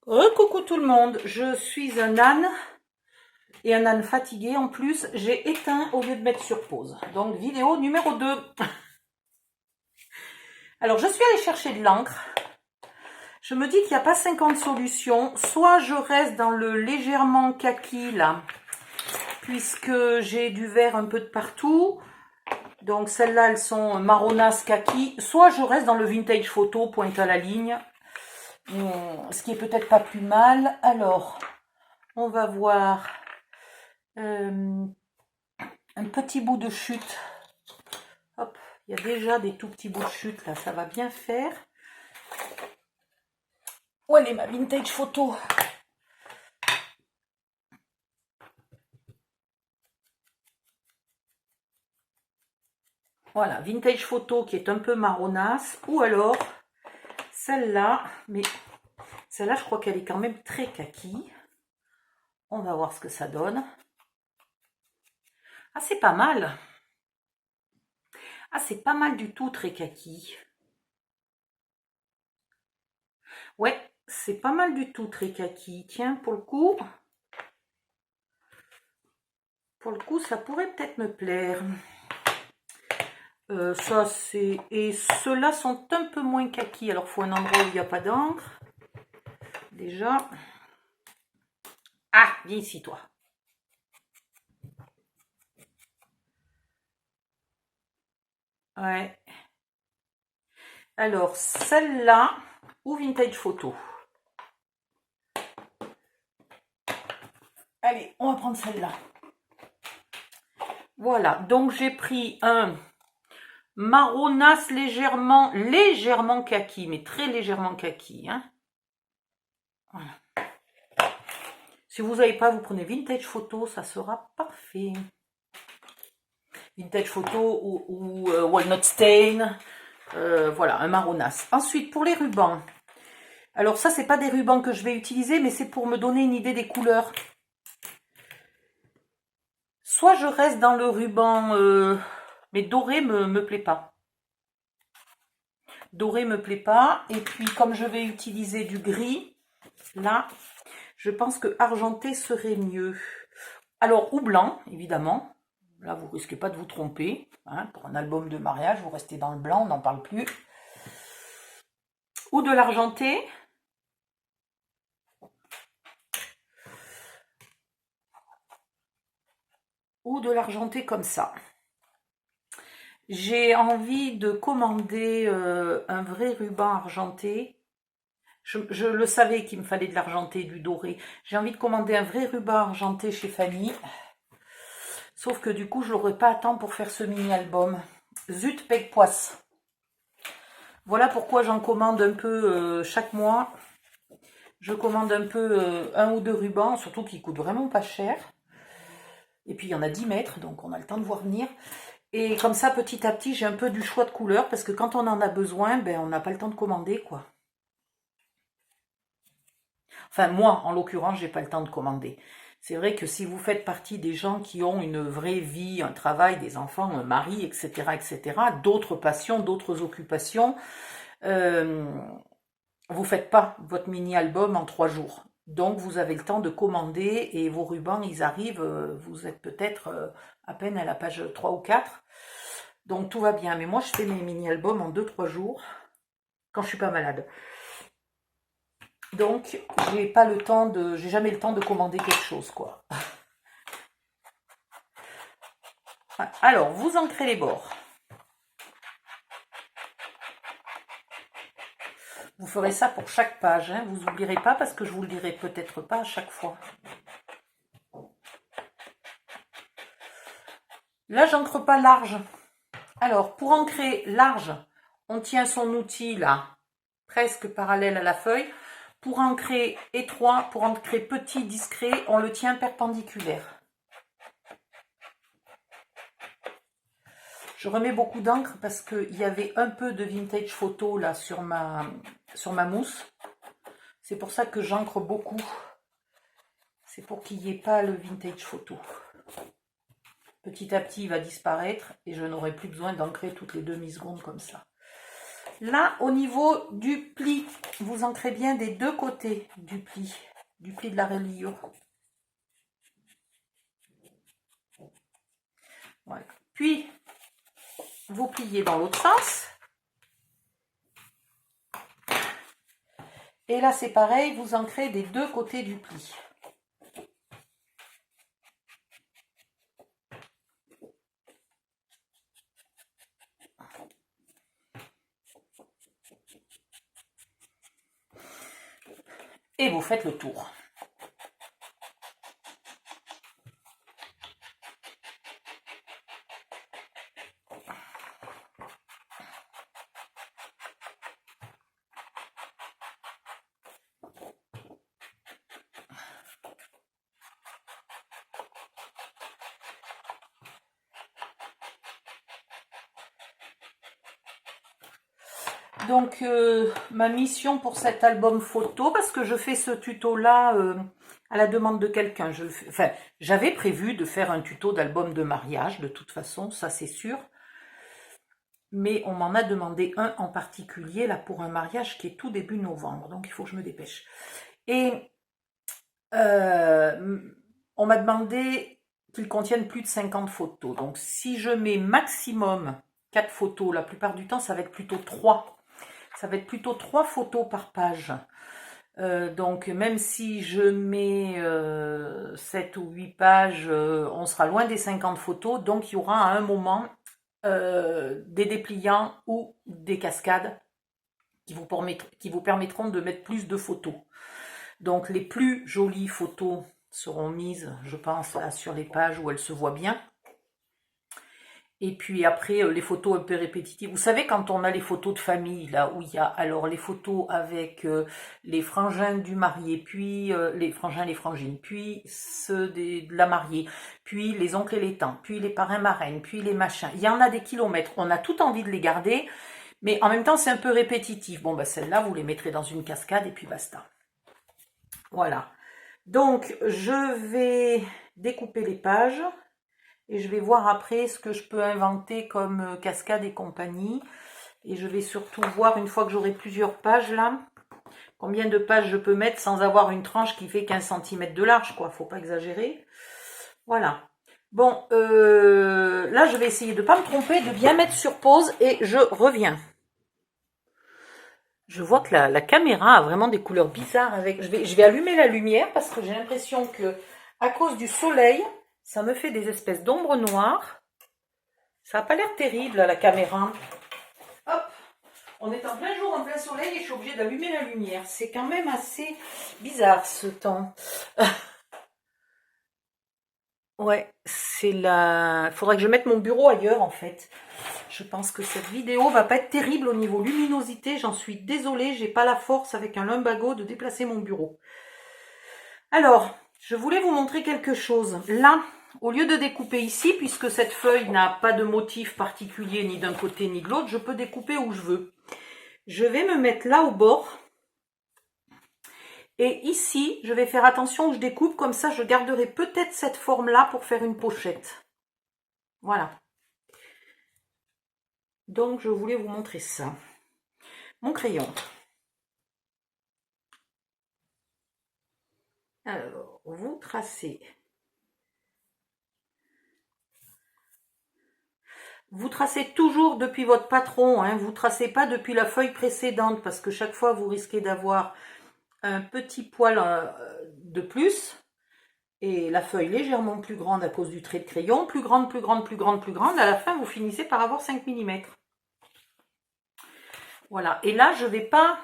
Coucou tout le monde, je suis un âne et un âne fatigué en plus. J'ai éteint au lieu de mettre sur pause. Donc vidéo numéro 2. Alors je suis allée chercher de l'encre. Je me dis qu'il n'y a pas 50 solutions. Soit je reste dans le légèrement kaki là, puisque j'ai du vert un peu de partout. Donc celles-là elles sont marronasse kaki. Soit je reste dans le vintage photo pointe à la ligne. Ce qui est peut-être pas plus mal. Alors, on va voir un petit bout de chute. Hop, il y a déjà des tout petits bouts de chute là, ça va bien faire. Où elle est ma vintage photo? Voilà, vintage photo qui est un peu marronasse. Ou alors celle-là, mais celle-là je crois qu'elle est quand même très kaki. On va voir ce que ça donne. Ah, c'est pas mal. Ah, c'est pas mal du tout, très kaki. Ouais, c'est pas mal du tout, très kaki. Tiens, pour le coup, ça pourrait peut-être me plaire. Ça, c'est... Et ceux-là sont un peu moins kaki. Alors, il faut un endroit où il n'y a pas d'encre. Déjà. Ah, viens ici, toi. Ouais. Alors, celle-là, ou vintage photo. Allez, on va prendre celle-là. Voilà, donc j'ai pris un marronasse légèrement kaki, mais très légèrement kaki. Hein. Voilà. Si vous n'avez pas, vous prenez vintage photo, ça sera parfait. Vintage photo ou walnut stain. Voilà, un marronasse. Ensuite, pour les rubans. Alors ça, c'est pas des rubans que je vais utiliser, mais c'est pour me donner une idée des couleurs. Soit je reste dans le ruban, mais doré me plaît pas. Doré me plaît pas. Et puis, comme je vais utiliser du gris, là, je pense que argenté serait mieux. Alors, ou blanc, évidemment. Là, vous risquez pas de vous tromper. Hein, pour un album de mariage, vous restez dans le blanc, on n'en parle plus. Ou de l'argenté. Ou de l'argenté comme ça. J'ai envie de commander un vrai ruban argenté. Je le savais qu'il me fallait de l'argenté, du doré. J'ai envie de commander un vrai ruban argenté chez Fanny. Sauf que du coup, je n'aurai pas à temps pour faire ce mini-album. Zut, peg poisse. Voilà pourquoi j'en commande un peu chaque mois. Je commande un peu un ou deux rubans, surtout qui coûtent vraiment pas cher. Et puis il y en a 10 mètres, donc on a le temps de voir venir. Et comme ça, petit à petit, j'ai un peu du choix de couleurs, parce que quand on en a besoin, ben, on n'a pas le temps de commander, quoi. Enfin, moi, en l'occurrence, j'ai pas le temps de commander. C'est vrai que si vous faites partie des gens qui ont une vraie vie, un travail, des enfants, un mari, etc., d'autres passions, d'autres occupations, vous faites pas votre mini-album en 3 jours. Donc, vous avez le temps de commander et vos rubans, ils arrivent, vous êtes peut-être à peine à la page 3 ou 4. Donc, tout va bien. Mais moi, je fais mes mini-albums en 2-3 jours quand je suis pas malade. Donc, j'ai jamais le temps de commander quelque chose, quoi. Alors, vous ancrez les bords. Vous ferez ça pour chaque page, hein. Vous n'oublierez pas parce que je vous le dirai peut-être pas à chaque fois. Là, j'ancre pas large. Alors, pour ancrer large, on tient son outil là, presque parallèle à la feuille. Pour ancrer étroit, pour ancrer petit, discret, on le tient perpendiculaire. Je remets beaucoup d'encre parce qu'il y avait un peu de vintage photo là sur ma mousse. C'est pour ça que j'encre beaucoup. C'est pour qu'il n'y ait pas le vintage photo. Petit à petit, il va disparaître et je n'aurai plus besoin d'ancrer toutes les demi-secondes comme ça. Là, au niveau du pli, vous ancrez bien des deux côtés du pli de la reliure. Voilà. Puis, vous pliez dans l'autre sens. Et là, c'est pareil, vous ancrez des deux côtés du pli. Et vous faites le tour. Donc, ma mission pour cet album photo, parce que je fais ce tuto-là à la demande de quelqu'un. Enfin, j'avais prévu de faire un tuto d'album de mariage, de toute façon, ça c'est sûr. Mais on m'en a demandé un en particulier, là, pour un mariage qui est tout début novembre. Donc, il faut que je me dépêche. Et on m'a demandé qu'il contienne plus de 50 photos. Donc, si je mets maximum 4 photos, la plupart du temps, ça va être plutôt 3. Ça va être plutôt 3 photos par page. Donc même si je mets 7 ou 8 pages, on sera loin des 50 photos. Donc il y aura à un moment des dépliants ou des cascades qui vous permettront de mettre plus de photos. Donc les plus jolies photos seront mises, je pense, là, sur les pages où elles se voient bien. Et puis après, les photos un peu répétitives. Vous savez, quand on a les photos de famille, là où il y a alors les photos avec les frangins du marié, puis les frangins, les frangines, puis ceux de la mariée, puis les oncles et les tantes, puis les parrains, marraines, puis les machins. Il y en a des kilomètres. On a tout envie de les garder, mais en même temps, c'est un peu répétitif. Bon, ben celles-là, vous les mettrez dans une cascade et puis basta. Voilà. Donc, je vais découper les pages. Et je vais voir après ce que je peux inventer comme cascade et compagnie. Et je vais surtout voir, une fois que j'aurai plusieurs pages là, combien de pages je peux mettre sans avoir une tranche qui fait 15 cm de large, quoi. Faut pas exagérer. Voilà. Bon, là je vais essayer de ne pas me tromper, de bien mettre sur pause et je reviens. Je vois que la caméra a vraiment des couleurs bizarres avec. Je vais allumer la lumière parce que j'ai l'impression que à cause du soleil, ça me fait des espèces d'ombres noires. Ça n'a pas l'air terrible, la caméra. Hop, on est en plein jour, en plein soleil, et je suis obligée d'allumer la lumière. C'est quand même assez bizarre, ce temps. Ouais, c'est la... Faudrait que je mette mon bureau ailleurs, en fait. Je pense que cette vidéo va pas être terrible au niveau luminosité. J'en suis désolée, j'ai pas la force avec un lumbago de déplacer mon bureau. Alors, je voulais vous montrer quelque chose. Là, au lieu de découper ici, puisque cette feuille n'a pas de motif particulier ni d'un côté ni de l'autre, je peux découper où je veux. Je vais me mettre là au bord. Et ici, je vais faire attention où je découpe, comme ça je garderai peut-être cette forme-là pour faire une pochette. Voilà. Donc, je voulais vous montrer ça. Mon crayon. Alors, vous tracez. Vous tracez toujours depuis votre patron, hein, vous ne tracez pas depuis la feuille précédente parce que chaque fois vous risquez d'avoir un petit poil de plus et la feuille légèrement plus grande à cause du trait de crayon, plus grande, plus grande, plus grande, plus grande. À la fin, vous finissez par avoir 5 mm. Voilà, et là, je ne vais pas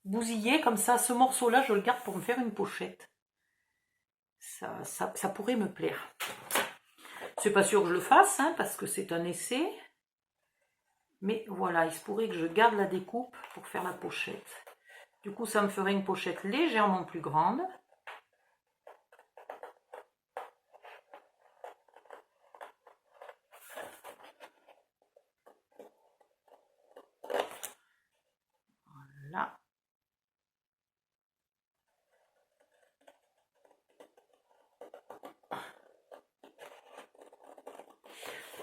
bousiller comme ça. Ce morceau-là, je le garde pour me faire une pochette. Ça pourrait me plaire. C'est pas sûr que je le fasse, hein, parce que c'est un essai. Mais voilà, il se pourrait que je garde la découpe pour faire la pochette. Du coup, ça me ferait une pochette légèrement plus grande. Voilà.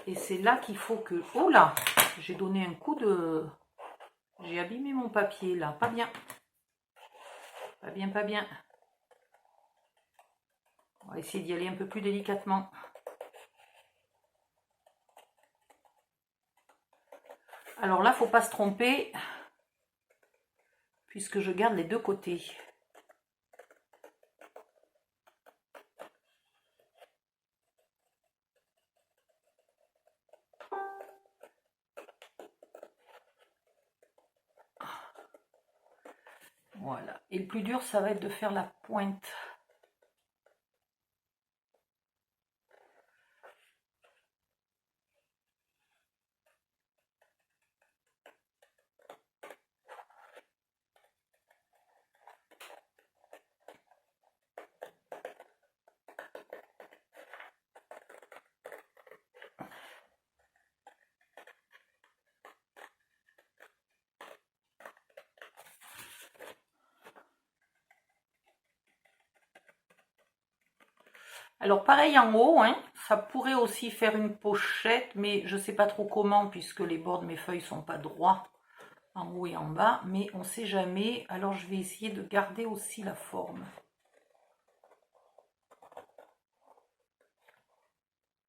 Et c'est là qu'il faut que... Oh là, j'ai donné un coup de... J'ai abîmé mon papier là, pas bien. Pas bien, pas bien. On va essayer d'y aller un peu plus délicatement. Alors là, il ne faut pas se tromper, puisque je garde les deux côtés. Voilà. Et le plus dur, ça va être de faire la pointe. Alors pareil en haut, hein, ça pourrait aussi faire une pochette, mais je ne sais pas trop comment puisque les bords de mes feuilles sont pas droits en haut et en bas, mais on ne sait jamais. Alors je vais essayer de garder aussi la forme.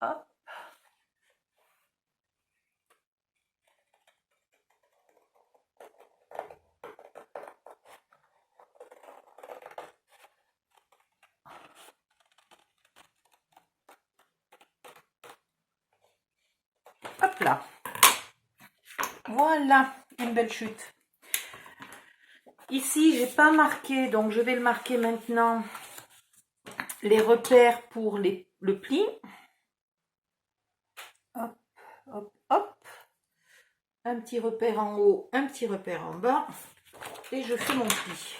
Hop. Hop là. Voilà, une belle chute. Ici, j'ai pas marqué, donc je vais le marquer maintenant, les repères pour le pli. Hop, hop, hop. Un petit repère en haut, un petit repère en bas. Et je fais mon pli.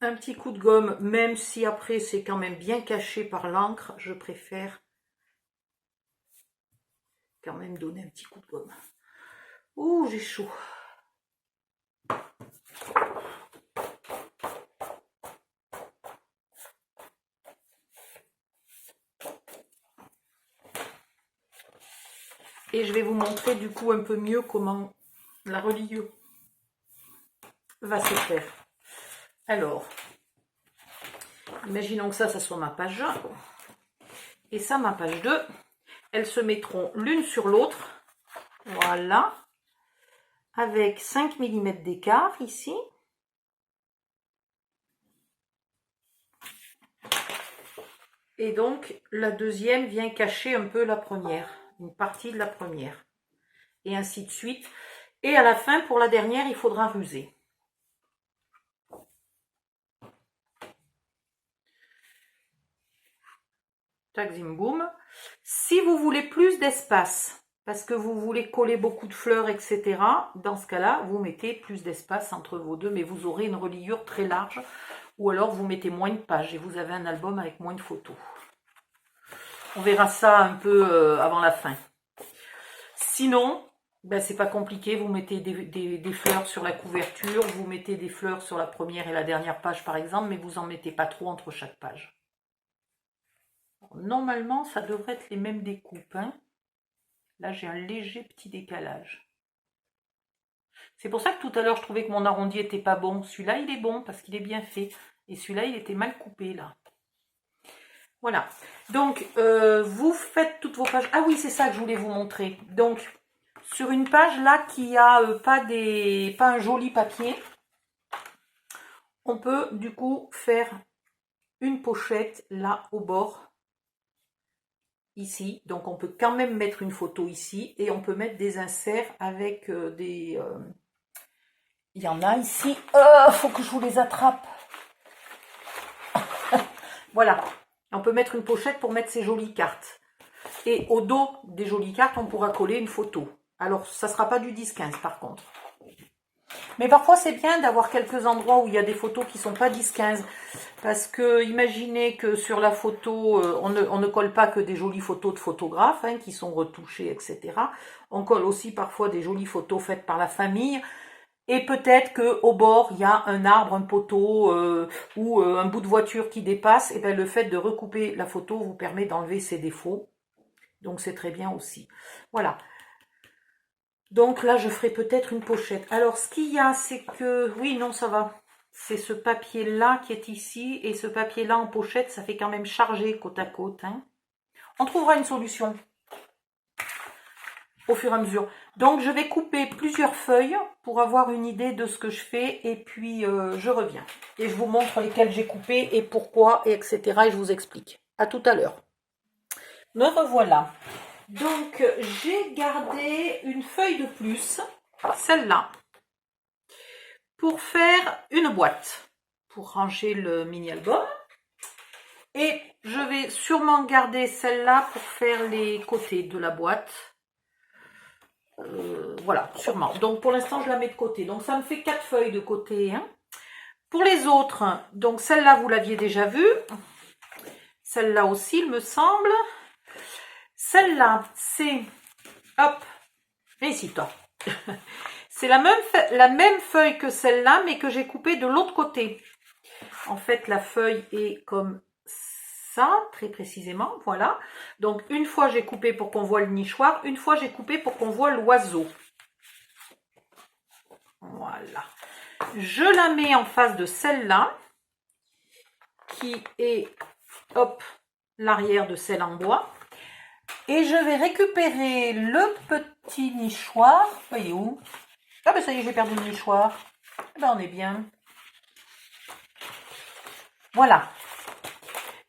Un petit coup de gomme, même si après c'est quand même bien caché par l'encre, je préfère quand même donner un petit coup de gomme. Ouh, j'ai chaud. Et je vais vous montrer du coup un peu mieux comment la reliure va se faire. Alors, imaginons que ça soit ma page 1 et ça ma page 2. Elles se mettront l'une sur l'autre, voilà, avec 5 mm d'écart ici. Et donc, la deuxième vient cacher un peu la première, une partie de la première. Et ainsi de suite. Et à la fin, pour la dernière, il faudra ruser. Tac, zim, boum. Si vous voulez plus d'espace, parce que vous voulez coller beaucoup de fleurs, etc., dans ce cas-là, vous mettez plus d'espace entre vos deux, mais vous aurez une reliure très large. Ou alors, vous mettez moins de pages et vous avez un album avec moins de photos. On verra ça un peu avant la fin. Sinon, ben, c'est pas compliqué, vous mettez des fleurs sur la couverture, vous mettez des fleurs sur la première et la dernière page par exemple, mais vous en mettez pas trop entre chaque page. Alors, normalement, ça devrait être les mêmes découpes. Hein. Là, j'ai un léger petit décalage. C'est pour ça que tout à l'heure, je trouvais que mon arrondi était pas bon. Celui-là, il est bon parce qu'il est bien fait. Et celui-là, il était mal coupé là. Voilà, donc vous faites toutes vos pages. Ah oui, c'est ça que je voulais vous montrer. Donc, sur une page là qui a pas un joli papier, on peut du coup faire une pochette là au bord, ici. Donc, on peut quand même mettre une photo ici et on peut mettre des inserts avec des... Il y en a ici. Faut que je vous les attrape. Voilà. On peut mettre une pochette pour mettre ces jolies cartes. Et au dos des jolies cartes, on pourra coller une photo. Alors, ça ne sera pas du 10-15 par contre. Mais parfois, c'est bien d'avoir quelques endroits où il y a des photos qui sont pas 10-15. Parce que imaginez que sur la photo, on ne colle pas que des jolies photos de photographes hein, qui sont retouchées, etc. On colle aussi parfois des jolies photos faites par la famille. Et peut-être qu'au bord, il y a un arbre, un poteau ou un bout de voiture qui dépasse. Et bien, le fait de recouper la photo vous permet d'enlever ces défauts. Donc, c'est très bien aussi. Voilà. Donc là, je ferai peut-être une pochette. Alors, ce qu'il y a, c'est que... Oui, non, ça va. C'est ce papier-là qui est ici. Et ce papier-là en pochette, ça fait quand même charger côte à côte. Hein. On trouvera une solution au fur et à mesure. Donc, je vais couper plusieurs feuilles pour avoir une idée de ce que je fais. Et puis, je reviens. Et je vous montre lesquelles j'ai coupées et pourquoi, et etc. Et je vous explique. À tout à l'heure. Me revoilà. Donc, j'ai gardé une feuille de plus, celle-là, pour faire une boîte, pour ranger le mini-album. Et je vais sûrement garder celle-là pour faire les côtés de la boîte. Voilà, sûrement. Donc, pour l'instant, je la mets de côté. Donc, ça me fait 4 feuilles de côté. Hein. Pour les autres, donc celle-là, vous l'aviez déjà vue. Celle-là aussi, il me semble. Celle-là, c'est... Hop, viens ici, toi. C'est la même feuille que celle-là, mais que j'ai coupée de l'autre côté. En fait, la feuille est comme ça, très précisément, voilà. Donc, une fois, j'ai coupé pour qu'on voit le nichoir. Une fois, j'ai coupé pour qu'on voit l'oiseau. Voilà. Je la mets en face de celle-là, qui est, hop, l'arrière de celle en bois. Et je vais récupérer le petit nichoir. Voyez où? Ah ben ça y est, j'ai perdu le nichoir. Eh ben on est bien. Voilà.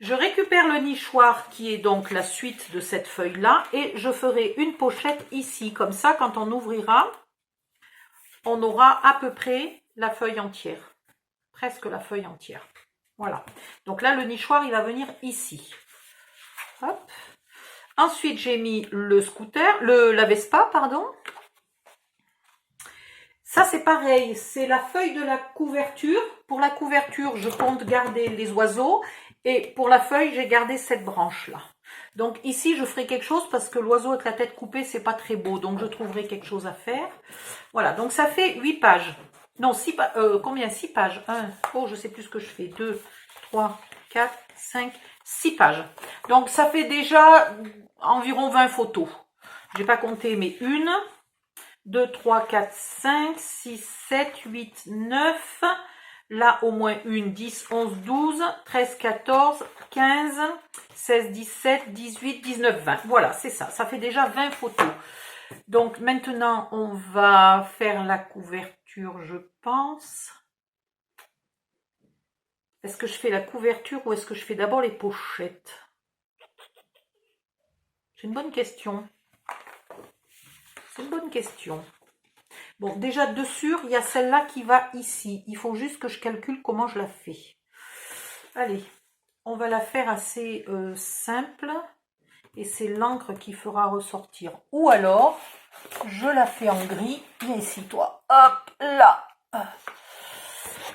Je récupère le nichoir qui est donc la suite de cette feuille-là. Et je ferai une pochette ici. Comme ça, quand on ouvrira, on aura à peu près la feuille entière. Presque la feuille entière. Voilà. Donc là, le nichoir, il va venir ici. Hop. Ensuite, j'ai mis le scooter, la Vespa, pardon. Ça, c'est pareil, c'est la feuille de la couverture. Pour la couverture, je compte garder les oiseaux. Et pour la feuille, j'ai gardé cette branche-là. Donc ici, je ferai quelque chose parce que l'oiseau avec la tête coupée, c'est pas très beau. Donc, je trouverai quelque chose à faire. Voilà, donc ça fait 8 pages. Non, 6 pages. Combien? 6 pages. 1, oh, je sais plus ce que je fais. 2, 3, 4, 5, 6 pages. Donc, ça fait déjà environ 20 photos. J'ai pas compté, mais 1, 2, 3, 4, 5, 6, 7, 8, 9. Là, au moins 1, 10, 11, 12, 13, 14, 15, 16, 17, 18, 19, 20. Voilà, c'est ça. Ça fait déjà 20 photos. Donc, maintenant, on va faire la couverture, je pense. Est-ce que je fais la couverture ou est-ce que je fais d'abord les pochettes? C'est une bonne question. C'est une bonne question. Bon, déjà, dessus, il y a celle-là qui va ici. Il faut juste que je calcule comment je la fais. Allez, on va la faire assez simple. Et c'est l'encre qui fera ressortir. Ou alors, je la fais en gris. Viens ici, toi. Hop, là.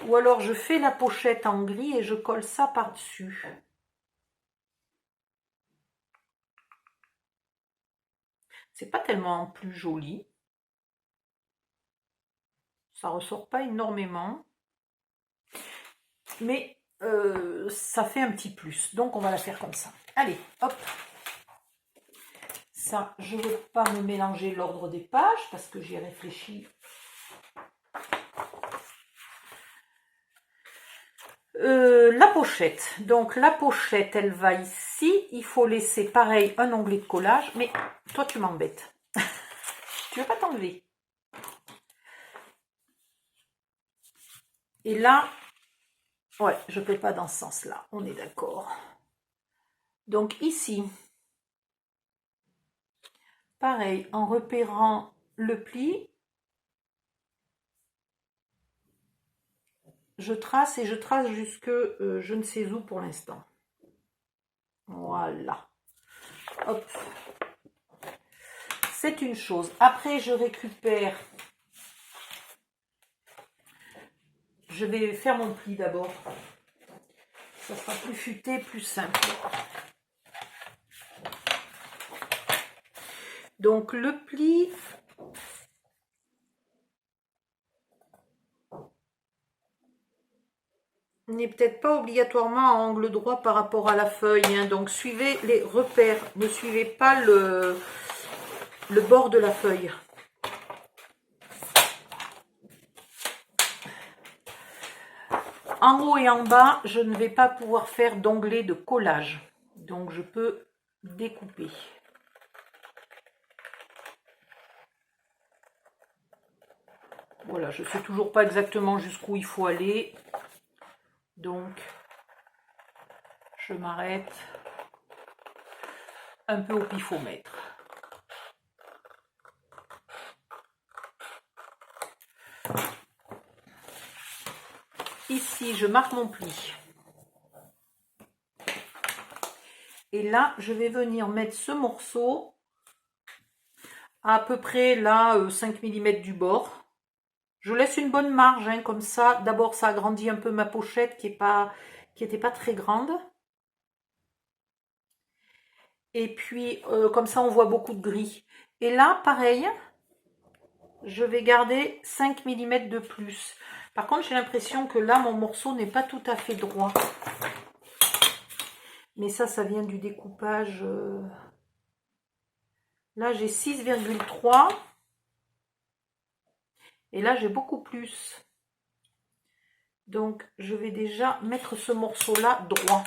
Ou alors, je fais la pochette en gris et je colle ça par-dessus. C'est pas tellement plus joli. Ça ressort pas énormément. Mais ça fait un petit plus. Donc, on va la faire comme ça. Allez, hop. Ça, je ne veux pas me mélanger l'ordre des pages parce que j'y ai réfléchi. La pochette. Donc, la pochette, elle va ici. Il faut laisser, pareil, un onglet de collage. Mais toi, tu m'embêtes. Tu veux pas t'enlever. Et là, ouais, je ne peux pas dans ce sens-là. On est d'accord. Donc, ici, pareil, en repérant le pli, je trace et je trace jusque je ne sais où pour l'instant. Voilà. Hop. C'est une chose. Après, je récupère je vais faire mon pli d'abord. Ça sera plus futé, plus simple. Donc le pli, n'est peut-être pas obligatoirement à angle droit par rapport à la feuille, hein. Donc suivez les repères, ne suivez pas le bord de la feuille. En haut et en bas, je ne vais pas pouvoir faire d'onglet de collage, donc je peux découper. Voilà, je ne sais toujours pas exactement jusqu'où il faut aller, donc je m'arrête un peu au pifomètre. Ici, je marque mon pli. Et là, je vais venir mettre ce morceau à peu près là, 5 mm du bord. Je laisse une bonne marge, hein, comme ça. D'abord, ça agrandit un peu ma pochette qui n'était pas très grande. Et puis, comme ça, on voit beaucoup de gris. Et là, pareil, je vais garder 5 mm de plus. Par contre, j'ai l'impression que là, mon morceau n'est pas tout à fait droit. Mais ça vient du découpage. Là, j'ai 6,3. Et là, j'ai beaucoup plus. Donc, je vais déjà mettre ce morceau-là droit.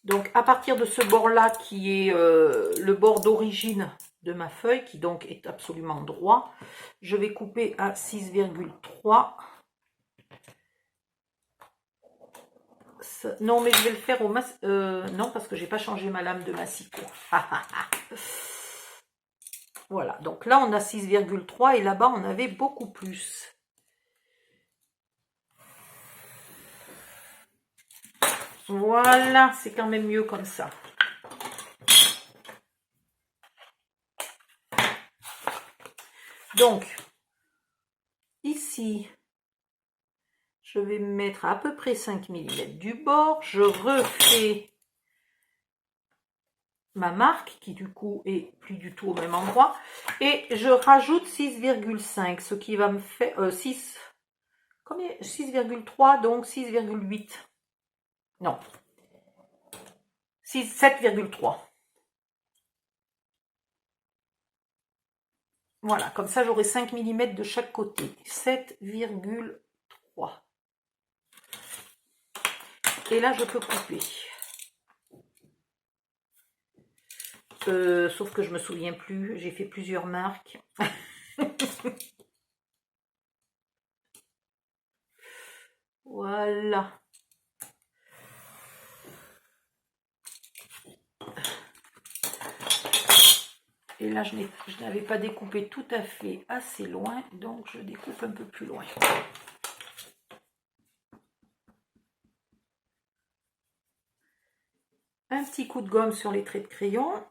Donc, à partir de ce bord-là, qui est le bord d'origine de ma feuille, qui donc est absolument droit, je vais couper à 6,3. Non, mais je vais le faire au non, parce que j'ai pas changé ma lame de massicot. Voilà, donc là on a 6,3 et là-bas on avait beaucoup plus. Voilà, c'est quand même mieux comme ça. Donc, ici, je vais mettre à peu près 5 mm du bord. Je refais ma marque qui du coup est plus du tout au même endroit. Et je rajoute 6,5, ce qui va me faire 6,3, donc 6,8. Non. 7,3. Voilà, comme ça j'aurai 5 mm de chaque côté. 7,3. Et là je peux couper. Sauf que je me souviens plus, j'ai fait plusieurs marques. Voilà. Et là, je n'avais pas découpé tout à fait assez loin, donc je découpe un peu plus loin. Un petit coup de gomme sur les traits de crayon.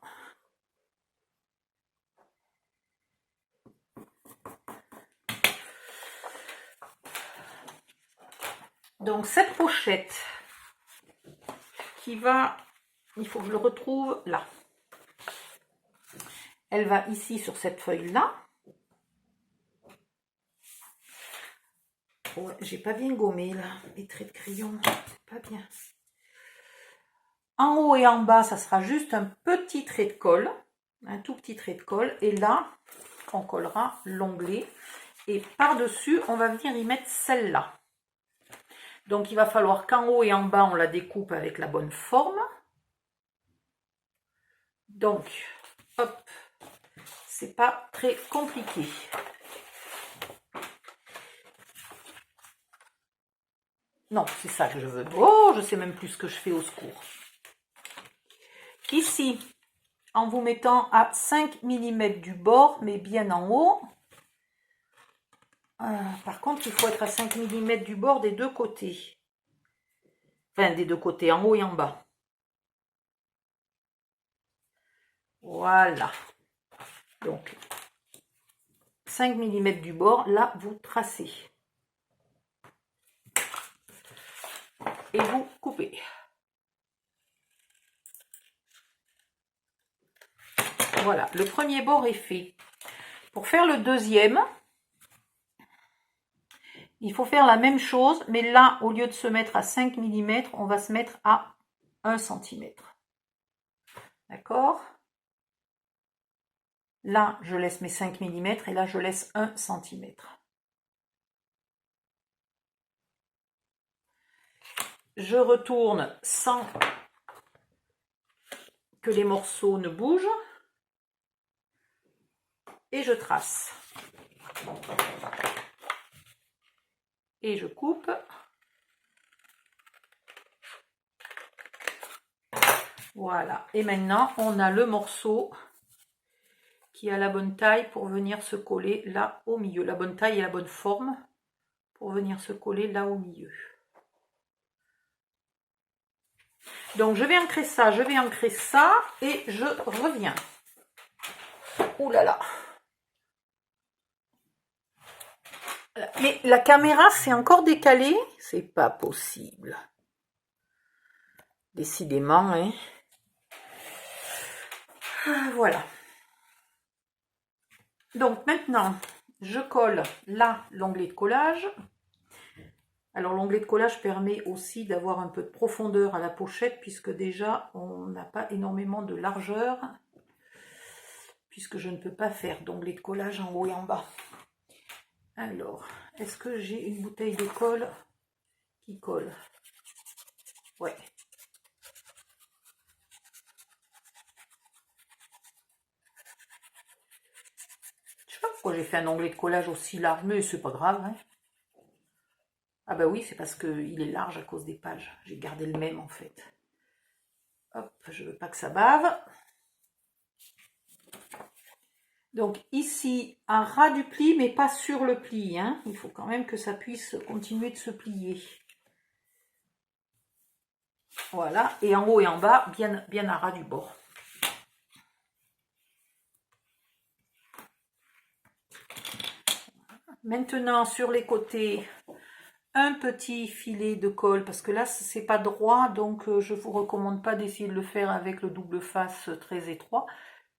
Donc cette pochette qui va, il faut que je le retrouve là. Elle va ici sur cette feuille-là. Ouais, j'ai pas bien gommé là, les traits de crayon, c'est pas bien. En haut et en bas, ça sera juste un petit trait de colle, un tout petit trait de colle. Et là, on collera l'onglet. Et par-dessus, on va venir y mettre celle-là. Donc, il va falloir qu'en haut et en bas, on la découpe avec la bonne forme. Donc, hop, c'est pas très compliqué. Non, c'est ça que je veux. Oh, je sais même plus ce que je fais, au secours. Ici, en vous mettant à 5 mm du bord, mais bien en haut. Par contre, il faut être à 5 mm du bord des deux côtés. Enfin, des deux côtés, en haut et en bas. Voilà. Donc, 5 mm du bord, là, vous tracez. et vous coupez. Voilà, le premier bord est fait. Pour faire le deuxième, il faut faire la même chose, mais là, au lieu de se mettre à 5 mm, on va se mettre à 1 cm. D'accord? Là, je laisse mes 5 mm et là, je laisse 1 cm. Je retourne sans que les morceaux ne bougent et je trace. Et je coupe. Voilà. Et maintenant, on a le morceau qui a la bonne taille pour venir se coller là au milieu. La bonne taille et la bonne forme pour venir se coller là au milieu. Donc, je vais ancrer ça et je reviens. Ouh là là. Mais la caméra s'est encore décalée. C'est pas possible. Décidément, hein. Voilà. Donc maintenant, je colle là l'onglet de collage. Alors l'onglet de collage permet aussi d'avoir un peu de profondeur à la pochette puisque déjà on n'a pas énormément de largeur puisque je ne peux pas faire d'onglet de collage en haut et en bas. Alors, est-ce que j'ai une bouteille de colle qui colle? Ouais. Je sais pas pourquoi j'ai fait un onglet de collage aussi large, mais c'est pas grave, hein. Ah bah oui, c'est parce qu'il est large à cause des pages. J'ai gardé le même en fait. Hop, je veux pas que ça bave. Donc ici, un ras du pli, mais pas sur le pli, hein. Il faut quand même que ça puisse continuer de se plier. Voilà, et en haut et en bas, bien à ras du bord. Maintenant, sur les côtés, un petit filet de colle, parce que là, c'est pas droit, donc je vous recommande pas d'essayer de le faire avec le double face très étroit.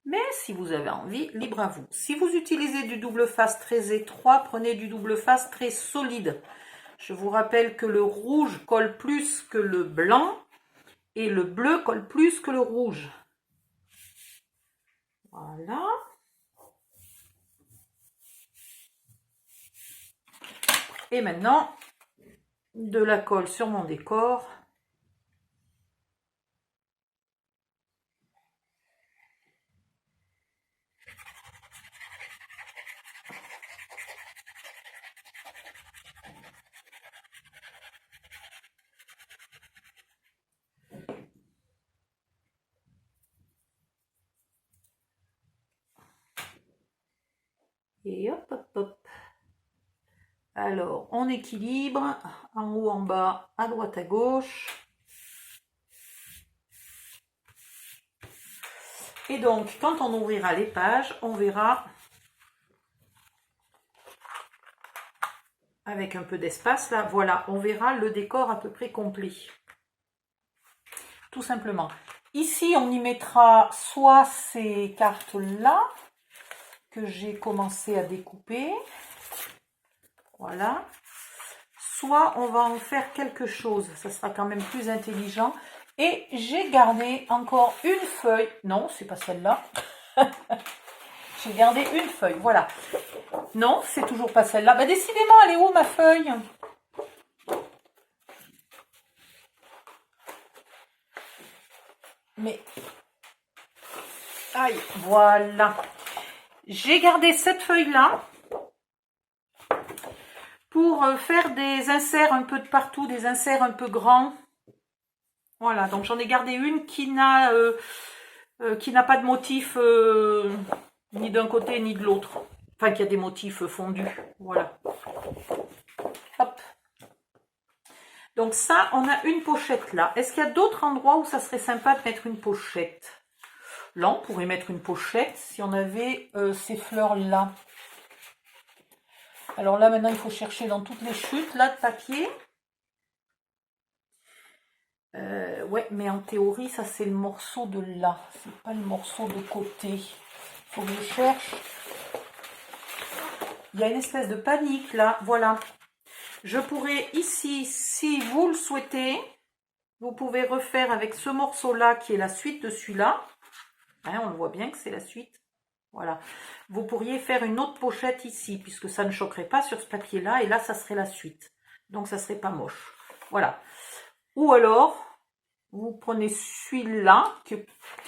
Mais si vous avez envie, libre à vous. Si vous utilisez du double face très étroit, prenez du double face très solide. Je vous rappelle que le rouge colle plus que le blanc et le bleu colle plus que le rouge. Voilà. Et maintenant, de la colle sur mon décor. Et hop, hop, hop. Alors, on équilibre, en haut, en bas, à droite, à gauche. Et donc, quand on ouvrira les pages, on verra, avec un peu d'espace là, voilà, on verra le décor à peu près complet. Tout simplement. Ici, on y mettra soit ces cartes-là, que j'ai commencé à découper. Voilà. Soit on va en faire quelque chose, ça sera quand même plus intelligent. Et j'ai gardé encore une feuille. Non, c'est pas celle-là. J'ai gardé une feuille, voilà. Non, c'est toujours pas celle-là. Bah décidément, elle est où ma feuille? Mais... aïe, voilà. J'ai gardé cette feuille-là pour faire des inserts un peu de partout, des inserts un peu grands. Voilà, donc j'en ai gardé une qui n'a pas de motif ni d'un côté ni de l'autre. Enfin, qui a des motifs fondus. Voilà. Hop. Donc ça, on a une pochette là. Est-ce qu'il y a d'autres endroits où ça serait sympa de mettre une pochette? Là, on pourrait mettre une pochette si on avait ces fleurs-là. Alors là, maintenant, il faut chercher dans toutes les chutes là de papier. Ouais, mais en théorie, ça c'est le morceau de là. C'est pas le morceau de côté. Faut que je cherche. Il y a une espèce de panique là. Voilà. Je pourrais ici, si vous le souhaitez, vous pouvez refaire avec ce morceau-là qui est la suite de celui-là. Hein, on le voit bien que c'est la suite. Voilà. Vous pourriez faire une autre pochette ici, puisque ça ne choquerait pas sur ce papier-là. Et là, ça serait la suite. Donc, ça serait pas moche. Voilà. Ou alors, vous prenez celui-là, qui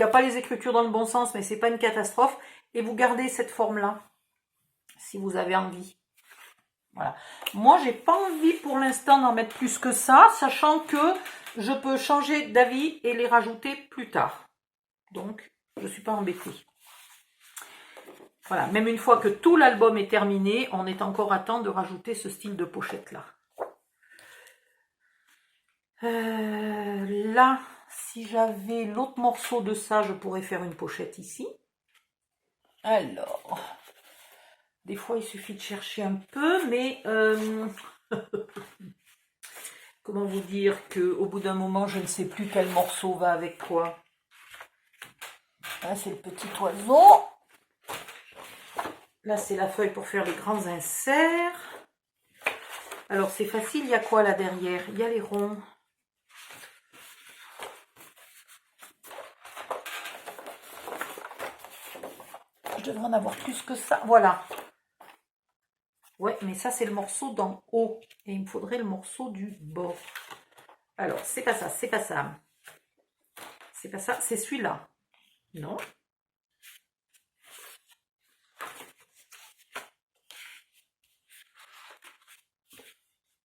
n'a pas les écritures dans le bon sens, mais c'est pas une catastrophe, et vous gardez cette forme-là, si vous avez envie. Voilà. Moi, j'ai pas envie pour l'instant d'en mettre plus que ça, sachant que je peux changer d'avis et les rajouter plus tard. Donc, je suis pas embêtée. Voilà, même une fois que tout l'album est terminé, on est encore à temps de rajouter ce style de pochette-là. Là, si j'avais l'autre morceau de ça, je pourrais faire une pochette ici. Alors, des fois, il suffit de chercher un peu, mais comment vous dire qu'au bout d'un moment, je ne sais plus quel morceau va avec quoi. Là, c'est le petit oiseau. Là, c'est la feuille pour faire les grands inserts. Alors, c'est facile, il y a quoi là derrière? Il y a les ronds. Je devrais en avoir plus que ça. Voilà. Ouais, mais ça, c'est le morceau d'en haut. Et il me faudrait le morceau du bord. Alors, c'est pas ça, c'est pas ça. C'est pas ça, c'est celui-là. Non.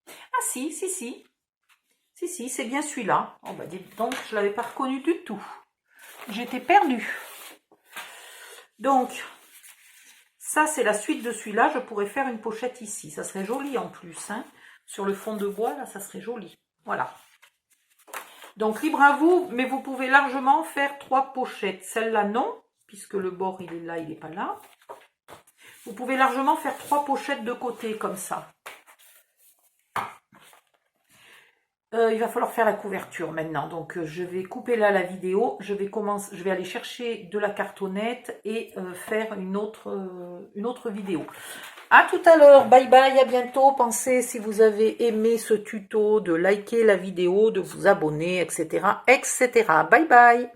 Ah si, si, si. Si, si, c'est bien celui-là. Oh bah dites donc, je ne l'avais pas reconnu du tout. J'étais perdue. Donc, ça c'est la suite de celui-là. Je pourrais faire une pochette ici. Ça serait joli en plus. Hein. Sur le fond de bois, là, ça serait joli. Voilà. Donc, libre à vous, mais vous pouvez largement faire 3 pochettes. Celle-là, non, puisque le bord, il est là, il n'est pas là. Vous pouvez largement faire 3 pochettes de côté, comme ça. Il va falloir faire la couverture maintenant. Donc, je vais couper là la vidéo. Je vais aller chercher de la cartonnette et faire une autre vidéo. À tout à l'heure. Bye bye, à bientôt. Pensez, si vous avez aimé ce tuto, de liker la vidéo, de vous abonner, etc., etc. Bye bye.